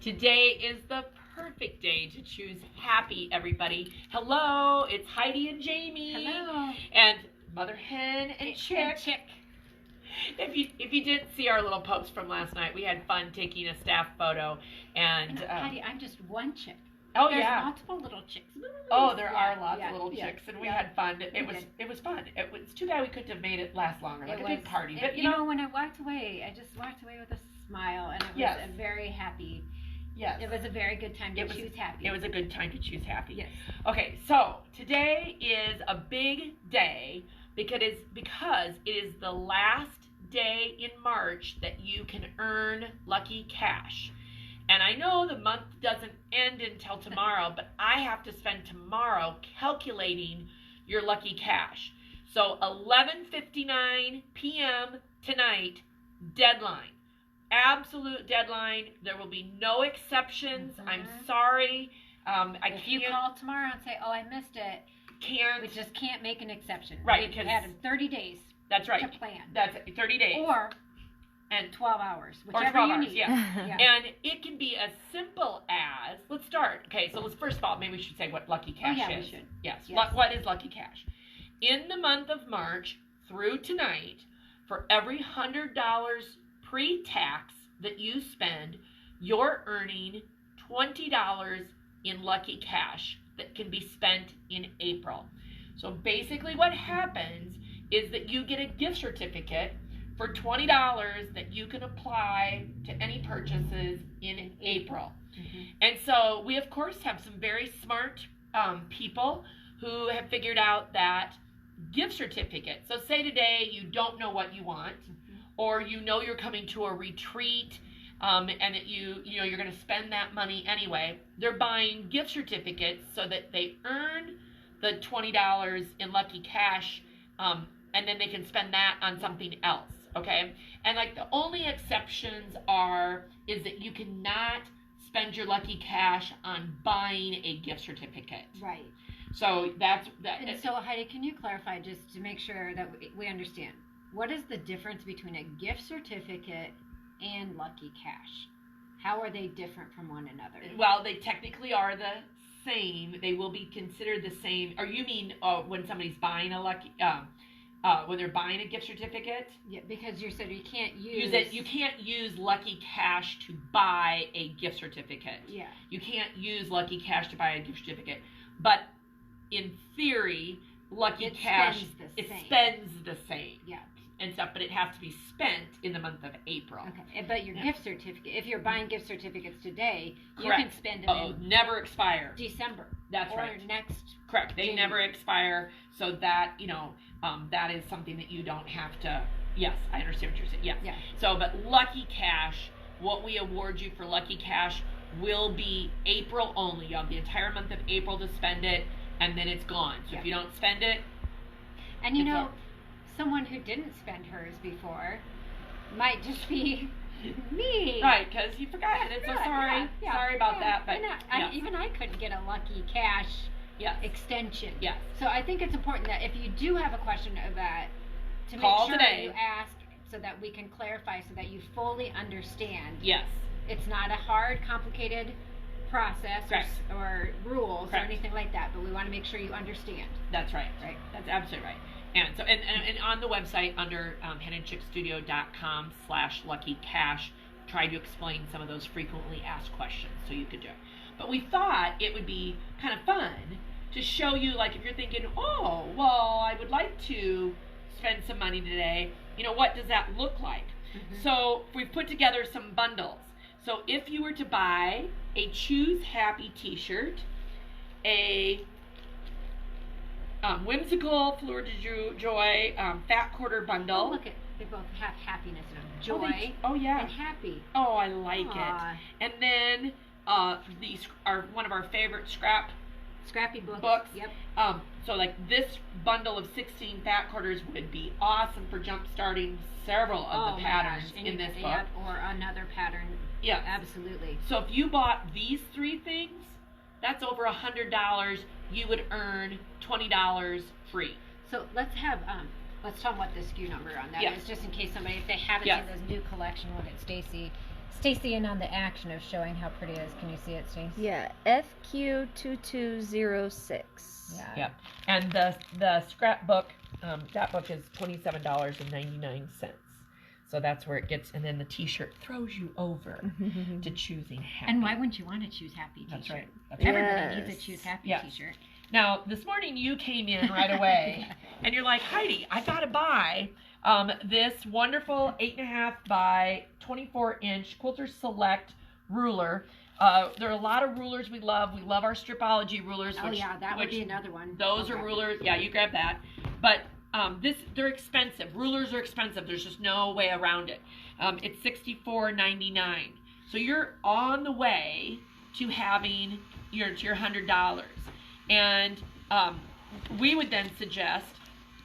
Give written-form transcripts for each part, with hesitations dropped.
Today is the perfect day to choose happy, everybody. Hello, it's Heidi and Jamie. Hello. And Mother Hen and Chick. If you didn't see our little post from last night, we had fun taking a staff photo. And Heidi, I'm just one chick. Oh, There's yeah. multiple little chicks. Oh, there are lots of little chicks, and we yeah. had fun. It was fun. It was too bad we couldn't have made it last longer, like a big party. But you know, when I walked away, I just walked away with a smile, and it was a very happy. Yes. It was a very good time to choose happy. It was a good time to choose happy. Yes. Okay, so today is a big day because it is the last day in March that you can earn lucky cash. And I know the month doesn't end until tomorrow, but I have to spend tomorrow calculating your lucky cash. So 11:59 p.m. tonight, deadline. Absolute deadline. There will be no exceptions. Mm-hmm. I'm sorry. If you call tomorrow and say, "Oh, I missed it," we just can't make an exception. Right? We've had 30 days. That's right. To plan. That's 30 days. And 12 hours, whichever or 12 you hours, need. yeah. And it can be as simple as, let's start. Okay, so first of all, maybe we should say what lucky cash is. We should. Yes. What is lucky cash? In the month of March through tonight, for every $100 pre-tax that you spend, you're earning $20 in lucky cash that can be spent in April. So basically what happens is that you get a gift certificate for $20 that you can apply to any purchases in April. Mm-hmm. And so we, of course, have some very smart people who have figured out that gift certificate. So say today you don't know what you want, or you know you're coming to a retreat and that you're going to spend that money anyway. They're buying gift certificates so that they earn the $20 in lucky cash, and then they can spend that on something else. Okay, and like the only exceptions is that you cannot spend your lucky cash on buying a gift certificate. Right. So that's that. And so Heidi, can you clarify just to make sure that we understand what is the difference between a gift certificate and lucky cash? How are they different from one another? Well, they technically are the same. They will be considered the same. Or you mean when somebody's buying a lucky? When they're buying a gift certificate? Yeah, because you said you can't use it. You can't use lucky cash to buy a gift certificate. Yeah. You can't use lucky cash to buy a gift certificate. But in theory, lucky cash spends the same. Yeah. And stuff, but it has to be spent in the month of April. Okay, but your gift certificate, if you're buying gift certificates today, Correct. You can spend it in never expire. December. That's right. Or next. Correct. They January. never expire, so that that is something that you don't have to. Yes, I understand what you're saying. Yes. Yeah. So, but lucky cash, what we award you for lucky cash will be April only. You have the entire month of April to spend it, and then it's gone. So if you don't spend it, and someone who didn't spend hers before might just be me. Right, because you forgot it. So sorry. Sorry about that. But even I couldn't get a lucky cash extension. Yes. So I think it's important that if you do have a question of that, to call make sure today. You ask so that we can clarify so that you fully understand. Yes. It's not a hard, complicated process or rules or anything like that, but we want to make sure you understand. That's right. Right. That's absolutely right. And so, and on the website under henandchickstudio.com/luckycash, try to explain some of those frequently asked questions so you could do it. But we thought it would be kind of fun to show you, like, if you're thinking, oh, well, I would like to spend some money today, what does that look like? Mm-hmm. So we've put together some bundles. So if you were to buy a Choose Happy t-shirt, a whimsical Fleur de Joy fat quarter bundle. Oh, look, they both have happiness in them. Joy and happy. Oh, I like it. And then these are one of our favorite Scrappy books. Yep. So like this bundle of 16 fat quarters would be awesome for jump starting several of the patterns in this book. Or another pattern. Yeah. Absolutely. So if you bought these three things, that's over $100. You would earn $20 free. So let's tell them what the SKU number on that is, just in case somebody, if they haven't seen this new collection, look at Stacy Stacy, and on the action of showing how pretty it is, can you see it, Stacy? Yeah, FQ2206. Yeah. Yep. And the scrapbook, that book is $27.99. So that's where it gets, and then the T-shirt throws you over to choosing happy. And why wouldn't you want to choose happy T-shirt? That's right. Everybody needs a choose happy Yes. T-shirt. Now, this morning you came in right away, and you're like, Heidi, I gotta buy this wonderful 8.5 by 24-inch Quilter Select ruler. There are a lot of rulers we love. We love our Stripology rulers. Oh yeah, that would be another one. Those are rulers. Yeah, you grab that. But they're expensive. Rulers are expensive. There's just no way around it. It's $64.99. So you're on the way to having your $100. And we would then suggest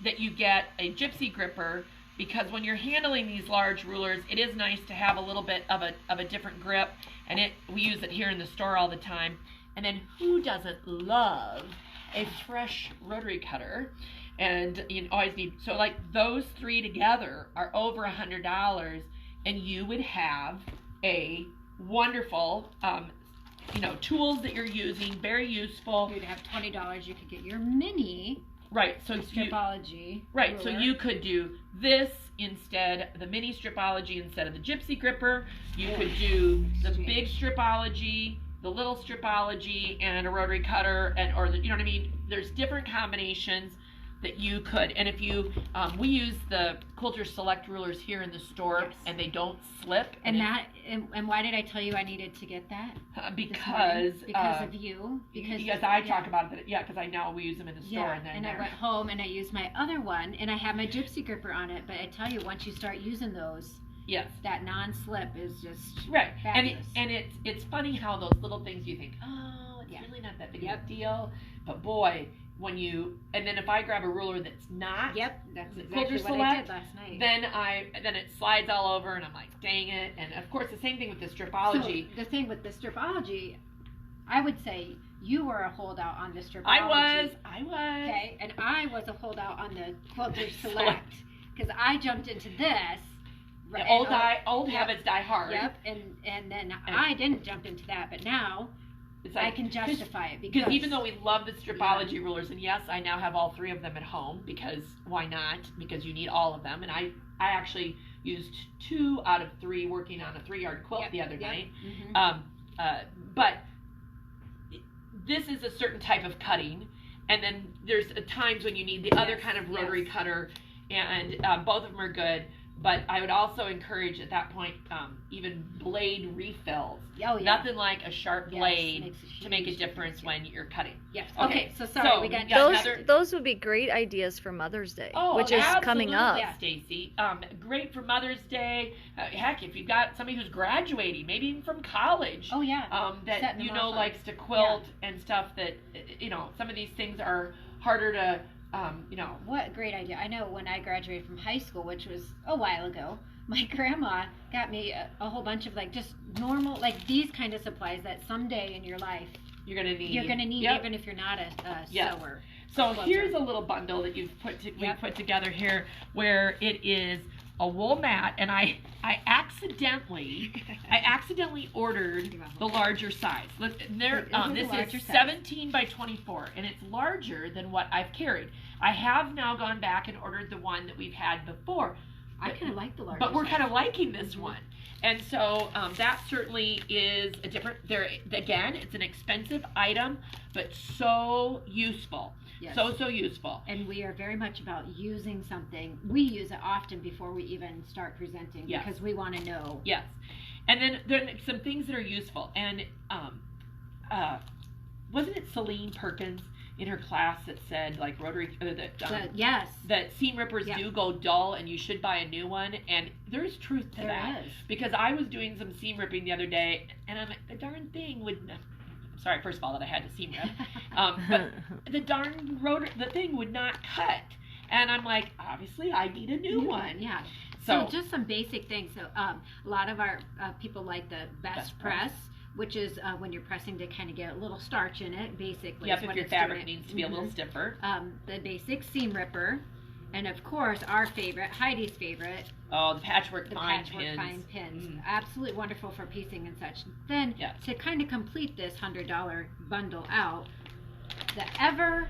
that you get a Gypsy Gripper, because when you're handling these large rulers, it is nice to have a little bit of a different grip, and we use it here in the store all the time. And then who doesn't love a fresh rotary cutter? And you always need, so like those three together are over $100, and you would have a wonderful tools that you're using, very useful. You'd have $20. You could get your mini right. So Stripology. Right. ruler. So you could do this instead, the mini Stripology instead of the Gypsy Gripper. You could do the big Stripology, the little Stripology, and a rotary cutter, or you know what I mean. There's different combinations that you could, and if you, we use the Quilter Select rulers here in the store, Yes. and they don't slip. And why did I tell you I needed to get that? Because of you. Because I talk about it. Yeah, because I know we use them in the store, Yeah, and I went home and I used my other one, and I have my Gypsy Gripper on it. But I tell you, once you start using those, yes, that non-slip is just right. fabulous. And it's funny how those little things you think, oh, it's really not that big of a deal, but boy. And then if I grab a ruler that's not that's the exactly Quilter what Select, I did last night. then it slides all over, and I'm like, dang it. And of course, the same thing with the Stripology. So the thing with the Stripology, I would say you were a holdout on the Stripology. I was. Okay, and I was a holdout on the Quilter Select because I jumped into this. Right, old habits die hard. Yep, and then I didn't jump into that, but now. It's like, I can justify it because even though we love the Stripology rulers, and yes, I now have all three of them at home, because why not? Because you need all of them, and I actually used 2 out of 3 working on a 3-yard quilt the other night. Mm-hmm. But this is a certain type of cutting, and then there's times when you need the other kind of rotary cutter, and both of them are good. But I would also encourage at that point even blade refills. Oh, yeah. Nothing like a sharp blade to make a difference when you're cutting. Yes. Okay. So sorry, we got those would be great ideas for Mother's Day, which is coming up. Yeah, Stacy. Great for Mother's Day. Heck, if you've got somebody who's graduating, maybe even from college. Oh yeah. That likes to quilt and stuff. That some of these things are harder to. What a great idea. I know when I graduated from high school, which was a while ago, my grandma got me a whole bunch of just normal, these kind of supplies that someday in your life you're going to need. Even if you're not a sewer. So here's a little bundle that we put together here, where it is a wool mat, and I accidentally ordered the larger size. This is 17 by 24, and it's larger than what I've carried. I have now gone back and ordered the one that we've had before. I kind of like the larger, but we're kind of liking this one, and so that certainly is a different. Again, it's an expensive item, but so useful. Yes. So useful. And we are very much about using something. We use it often before we even start presenting, because we want to know. Yes. And then there are some things that are useful. And wasn't it Celine Perkins in her class that said rotary that seam rippers do go dull and you should buy a new one? And there's truth to that. Because I was doing some seam ripping the other day, and I'm like, the darn thing would. Sorry, first of all, that I had to seam rip. But the darn the thing would not cut. And I'm like, obviously, I need a new one. Yeah. So just some basic things. So a lot of our people like the best press, which is when you're pressing to kind of get a little starch in it, basically. Yep, if your fabric needs to be a little stiffer. The basic seam ripper. And of course, our favorite, Heidi's favorite, Oh, the patchwork the fine patchwork pins. fine pins. Mm. Absolutely wonderful for piecing and such. Then, Yes. to kind of complete this $100 bundle out, the ever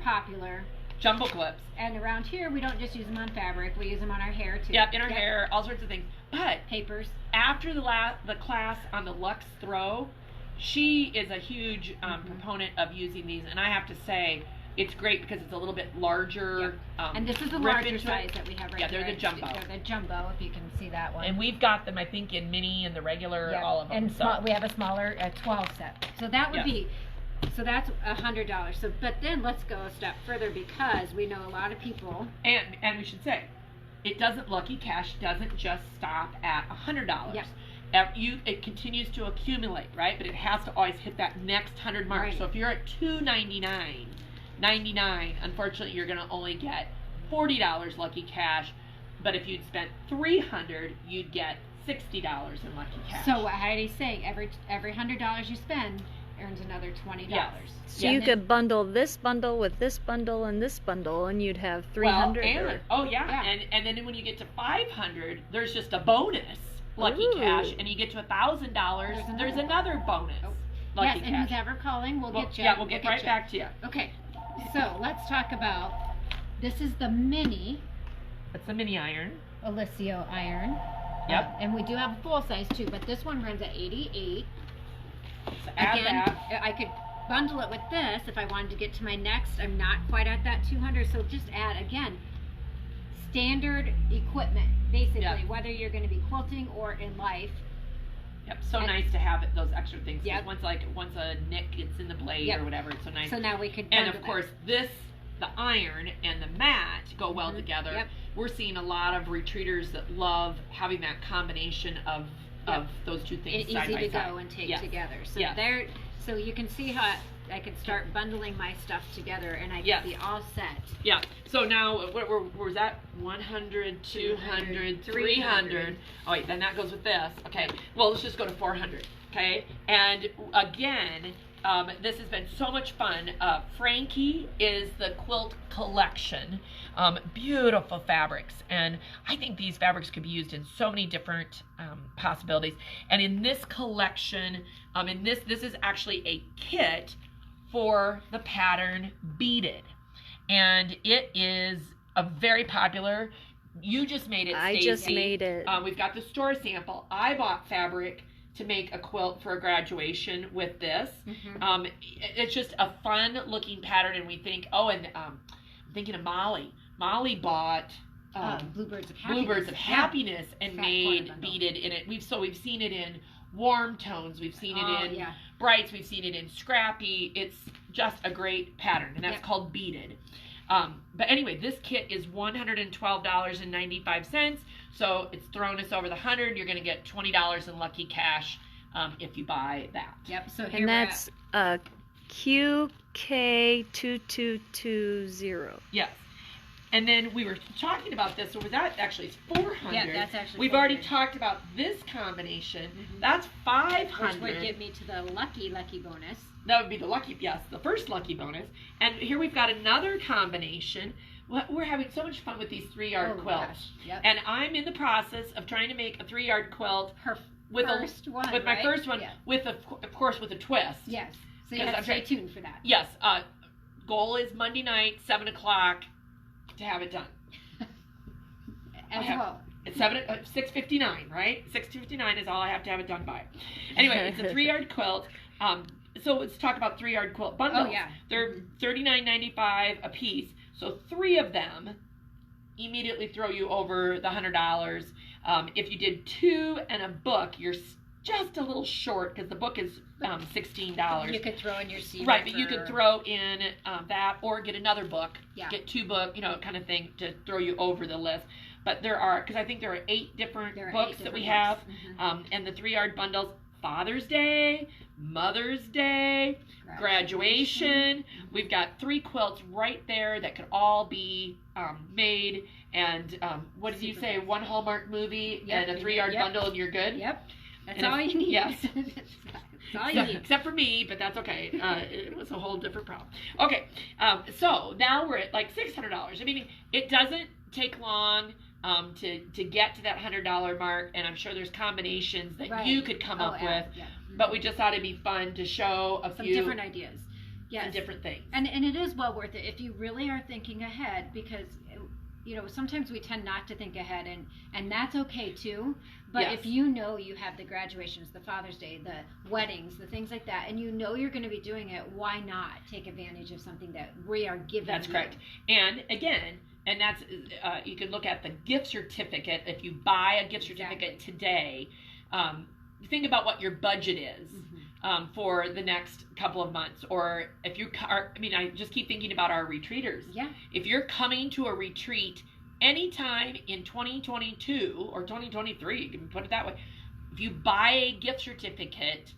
popular, Jumbo clips. and around here we don't just use them on fabric, we use them on our hair too. Yep, in our hair, all sorts of things. But Papers. after the class on the Luxe Throw, she is a huge proponent of using these, and I have to say, it's great because it's a little bit larger. And this is the rip larger into it. size that we have right Yeah, they're here. the jumbo. They're the jumbo, if you can see that one. And we've got them, I think, in mini and the regular, all of them. And so. we have a smaller 12 set. So that would Yes. be, so that's $100. So, but then let's go a step further, because we know a lot of people. And we should say, Lucky Cash doesn't just stop at $100. Yep. It continues to accumulate, right? But it has to always hit that next 100 mark. Right. So if you're at $299.99, unfortunately, you're going to only get $40 Lucky Cash. But if you'd spent $300, you'd get $60 in Lucky Cash. So what Heidi's saying, every $100 you spend earns another $20. Yes. So you could bundle this bundle with this bundle and this bundle, and you'd have 300. Yeah. And then when you get to 500, there's just a bonus Lucky Ooh. Cash, and you get to $1,000. There's another bonus Lucky Yes, Cash. and who's ever calling, we'll get you. Yeah, we'll get right you. back to you. Okay, so let's talk about, this is the mini That's the mini iron. Alicio iron. Yep. And we do have a full size too, but this one runs at 88. So add Again, that. I could bundle it with this if I wanted to get to my next. I'm not quite at that 200, so just add, again, standard equipment, basically, Yep. whether you're going to be quilting or in life. Yep. So and- nice to have those extra things. 'Cause Yep. Once a nick gets in the blade Yep. or whatever, it's so nice. So now we could And bundle of course, the iron and the mat go well Mhm. together. Yep. We're seeing a lot of retreaters that love having that combination of those two things It's side easy by to side. go and take Yes. together. So Yes. so you can see how I could start bundling my stuff together, and I Yes. could be all set. Yeah. So now, where was that? 100, 200, 300. Oh, wait, then that goes with this. Okay. Well, let's just go to 400. Okay. And again, this has been so much fun. Frankie is the quilt collection. Beautiful fabrics. And I think these fabrics could be used in so many different possibilities. And in this collection, this is actually a kit for the pattern Beaded. And it is a very popular. You just made it, I Stacey. just made it. We've got the store sample. I bought fabric to make a quilt for a graduation with this. Mhm. It's just a fun looking pattern, and we think, I'm thinking of Molly. Molly bought Bluebirds of Happiness. Bluebirds of Happiness and Fat made corner bundle. beaded in it. We've seen it in warm tones. We've seen it in yeah. brights. We've seen it in scrappy. It's just a great pattern, and that's Yep. called Beaded. But anyway, this kit is $112.95. So it's thrown us over the 100. You're going to get $20 in Lucky Cash if you buy that. Yep. So here And we're that's QK2220. Yes. And then we were talking about this, or was that actually it's 400? Yeah, that's actually We've already 400. talked about this combination. Mhm. That's which 500. would get me to the lucky bonus. That would be the first lucky bonus. And here we've got another combination. We're having so much fun with these 3-yard quilts. Gosh. Yep. And I'm in the process of trying to make a 3-yard quilt Her with first one, with my right? first one, Yeah. with of course with a twist. Yes. So you Because have I'm to stay trying- tuned for that. Yes. Goal is Monday night, 7:00 to have it done. As Okay. well. It's 6:59, right? 6:59 is all I have to have it done by. Anyway, it's a 3-yard quilt. So let's talk about 3-yard quilt bundles. Oh, yeah. They're $39.95 a piece. So 3 of them immediately throw you over the $100. If you did 2 and a book, you're just a little short because the book is $16. You could throw in your seed. Right, but you could throw in that or get another book. Yeah. Get 2 book, kind of thing to throw you over the list. But because I think there are 8 different books that we have, and the 3-yard bundles: Father's Day, Mother's Day, graduation. We've got 3 quilts right there that could all be made. And what did you say? 1 Hallmark movie and a 3-yard bundle, and you're good. Yep. That's And all you need. Yes. all you need. Except for me, but that's okay. It was a whole different problem. Okay, so now we're at like $600. I mean, it doesn't take long to get to that $100 mark, and I'm sure there's combinations that you could come up with. Yeah. But we just thought it'd be fun to show some different ideas. Yes. Some different things. And it is well worth it if you really are thinking ahead, because sometimes we tend not to think ahead, and that's okay too. But if you know you have the graduations, the Father's Day, the weddings, the things like that, and you know you're going to be doing it, why not take advantage of something that we are giving That's correct. And again, and that's you can look at the gift certificate. If you buy a gift certificate today, think about what your budget is for the next couple of months. Or if you I just keep thinking about our retreaters. Yeah. If you're coming to a retreat anytime in 2022 or 2023, you can put it that way, if you buy a gift certificate,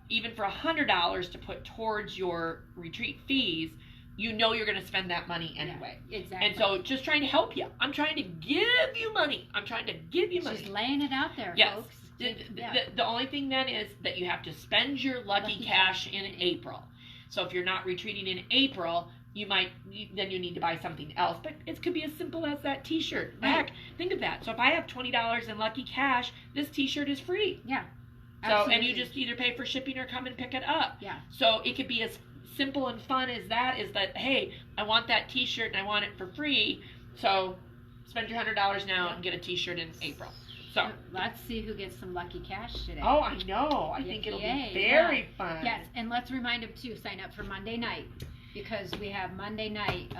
even for $100 to put towards your retreat fees, you're going to spend that money anyway. Yeah, exactly. And so just trying to help you. I'm trying to give you money. Just laying it out there, folks. The only thing then is that you have to spend your lucky cash in April. So if you're not retreating in April, you need to buy something else. But it could be as simple as that t-shirt. Heck, think of that. So if I have $20 in lucky cash, this t-shirt is free. Yeah. So, and you just either pay for shipping or come and pick it up. Yeah. So it could be as simple and fun as that, is that, hey, I want that t-shirt and I want it for free. So spend your $100 now and get a t-shirt in April. So let's see who gets some lucky cash today. Oh, I know. I think it'll be very fun. Yes, and let's remind them to sign up for Monday night, because we have Monday night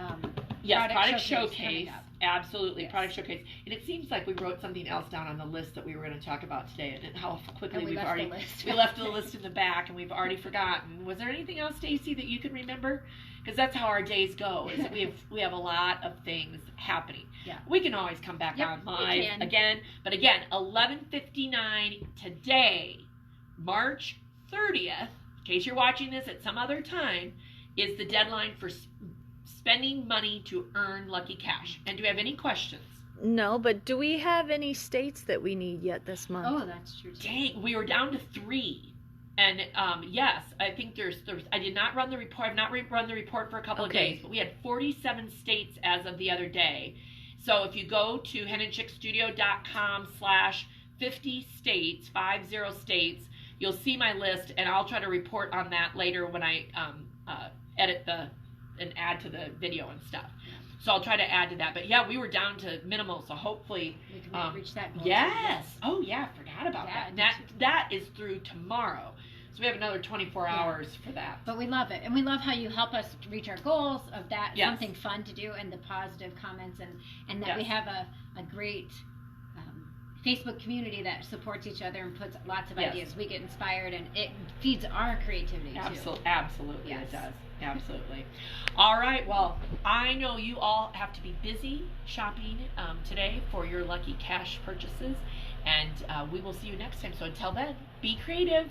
product showcase. Absolutely, product showcase. And it seems like we wrote something else down on the list that we were going to talk about today, and how quickly we left the list in the back, and we've already forgotten. Was there anything else, Stacy, that you can remember? Because that's how our days go. Is that we have a lot of things happening. Yeah. We can always come back on live again. But again, 11:59 today, March 30th. In case you're watching this at some other time, is the deadline for spending money to earn lucky cash. And do we have any questions? No, but do we have any states that we need yet this month? Oh, that's true too. Dang, we were down to 3. And yes, I think there's I did not run the report. I've not run the report for a couple of days, but we had 47 states as of the other day. So if you go to henandchickstudio.com/50 states, 50 states, you'll see my list, and I'll try to report on that later when I edit and add to the video and stuff. So I'll try to add to that. But yeah, we were down to minimal, so hopefully we can reach that goal. Yes. Oh yeah, forgot about that. That is through tomorrow. So we have another 24 hours for that. But we love it. And we love how you help us reach our goals of that, something fun to do, and the positive comments, and that we have a great Facebook community that supports each other and puts lots of ideas. We get inspired, and it feeds our creativity too. Absolutely, it does. Absolutely. All right. Well, I know you all have to be busy shopping today for your lucky cash purchases, and we will see you next time. So until then, be creative.